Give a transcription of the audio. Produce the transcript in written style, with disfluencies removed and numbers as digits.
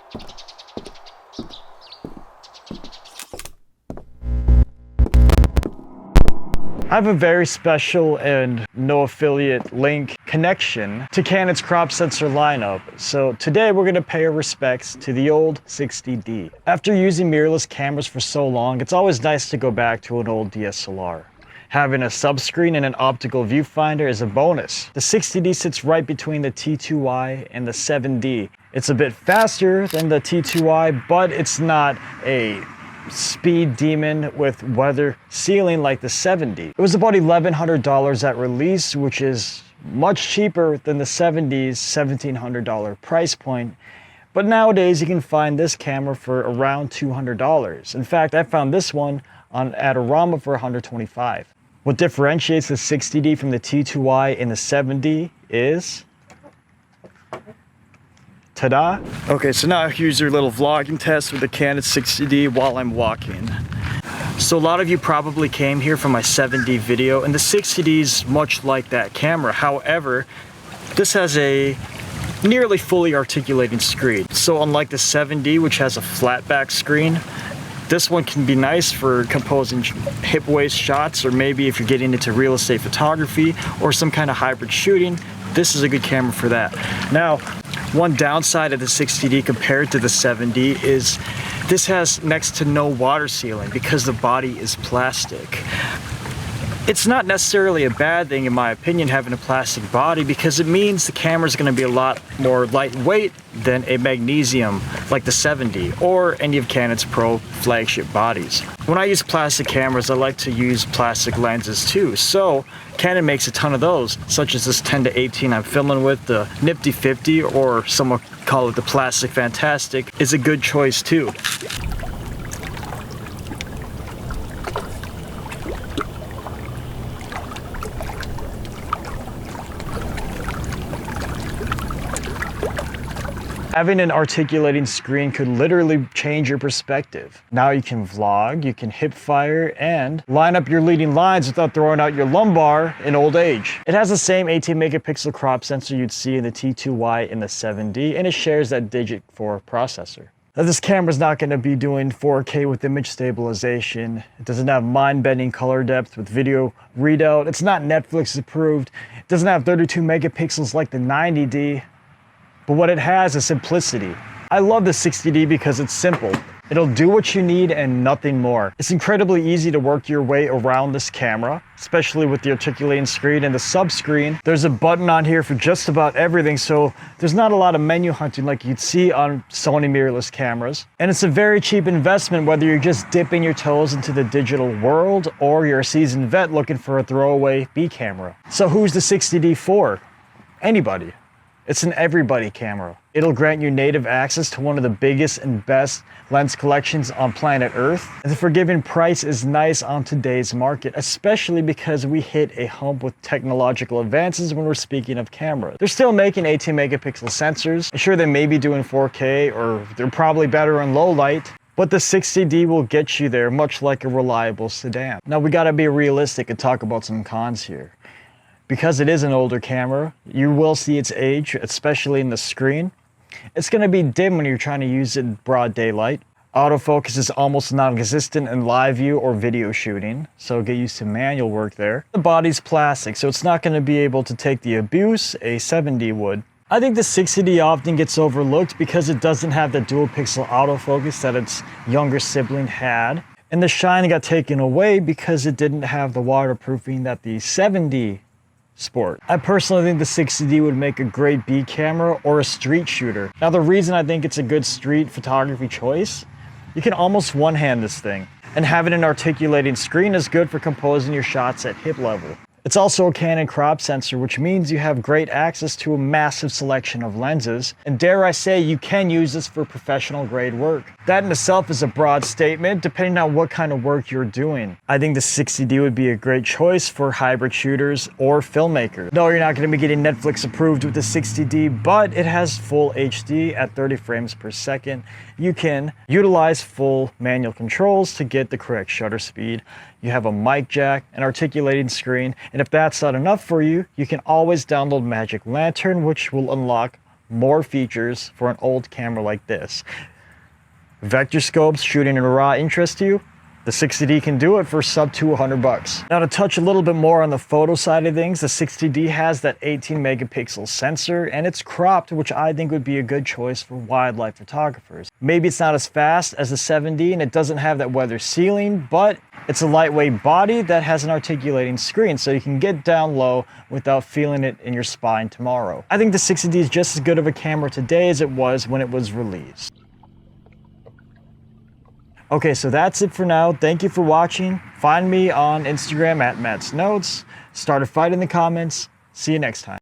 I have a very special and no affiliate link connection to Canon's crop sensor lineup. So today we're going to pay our respects to the old 60D. After using mirrorless cameras for so long, it's always nice to go back to an old DSLR. Having a subscreen and an optical viewfinder is a bonus. The 60D sits right between the T2i and the 7D. It's a bit faster than the T2i, but it's not a speed demon with weather sealing like the 7D. It was about $1,100 at release, which is much cheaper than the 7D's $1,700 price point. But nowadays you can find this camera for around $200. In fact, I found this one on Adorama for $125. What differentiates the 60D from the T2i and the 7D is... ta-da! Okay, so now here's your little vlogging test with the Canon 60D while I'm walking. So a lot of you probably came here from my 7D video, and the 60D is much like that camera. However, this has a nearly fully articulating screen. So unlike the 7D, which has a flat back screen, this one can be nice for composing hip waist shots, or maybe if you're getting into real estate photography or some kind of hybrid shooting, this is a good camera for that. Now, one downside of the 60D compared to the 7D is this has next to no water sealing because the body is plastic. It's not necessarily a bad thing, in my opinion, having a plastic body, because it means the camera is going to be a lot more lightweight than a magnesium like the 7D or any of Canon's Pro flagship bodies. When I use plastic cameras, I like to use plastic lenses too. So Canon makes a ton of those, such as this 10-18 I'm filming with, the Nifty 50, or some would call it the Plastic Fantastic, is a good choice too. Having an articulating screen could literally change your perspective. Now you can vlog, you can hip fire, and line up your leading lines without throwing out your lumbar in old age. It has the same 18 megapixel crop sensor you'd see in the T2i and the 7D, and it shares that Digit 4 processor. Now, this camera's not going to be doing 4K with image stabilization. It doesn't have mind-bending color depth with video readout. It's not Netflix approved. It doesn't have 32 megapixels like the 90D. But what it has is simplicity. I love the 60D because it's simple. It'll do what you need and nothing more. It's incredibly easy to work your way around this camera, especially with the articulating screen and the sub-screen. There's a button on here for just about everything, so there's not a lot of menu hunting like you'd see on Sony mirrorless cameras. And it's a very cheap investment whether you're just dipping your toes into the digital world or you're a seasoned vet looking for a throwaway B camera. So who's the 60D for? Anybody. It's an everybody camera. It'll grant you native access to one of the biggest and best lens collections on planet Earth. And the forgiving price is nice on today's market, especially because we hit a hump with technological advances when we're speaking of cameras. They're still making 18 megapixel sensors. I'm sure they may be doing 4K, or they're probably better in low light. But the 60D will get you there, much like a reliable sedan. Now we gotta be realistic and talk about some cons here. Because it is an older camera, you will see its age, especially in the screen. It's going to be dim when you're trying to use it in broad daylight. Autofocus is almost non-existent in live view or video shooting, so get used to manual work there. The body's plastic, so it's not going to be able to take the abuse a 7D would. I think the 60D often gets overlooked because it doesn't have the dual pixel autofocus that its younger sibling had. And the shine got taken away because it didn't have the waterproofing that the 7D sport. I personally think the 60D would make a great B camera or a street shooter. Now the reason I think it's a good street photography choice, you can almost one-hand this thing. And having an articulating screen is good for composing your shots at hip level. It's also a Canon crop sensor, which means you have great access to a massive selection of lenses. And dare I say, you can use this for professional grade work. That in itself is a broad statement, depending on what kind of work you're doing. I think the 60D would be a great choice for hybrid shooters or filmmakers. No, you're not going to be getting Netflix approved with the 60D, but it has full HD at 30 frames per second. You can utilize full manual controls to get the correct shutter speed. You have a mic jack, an articulating screen, and if that's not enough for you, you can always download Magic Lantern, which will unlock more features for an old camera like this. Vector scopes, shooting in raw interest you? The 60D can do it for sub $200. Now to touch a little bit more on the photo side of things, the 60D has that 18 megapixel sensor and it's cropped, which I think would be a good choice for wildlife photographers. Maybe it's not as fast as the 7D and it doesn't have that weather sealing, but it's a lightweight body that has an articulating screen, so you can get down low without feeling it in your spine tomorrow. I think the 60D is just as good of a camera today as it was when it was released. Okay, so that's it for now. Thank you for watching. Find me on Instagram at Matt's Notes. Start a fight in the comments. See you next time.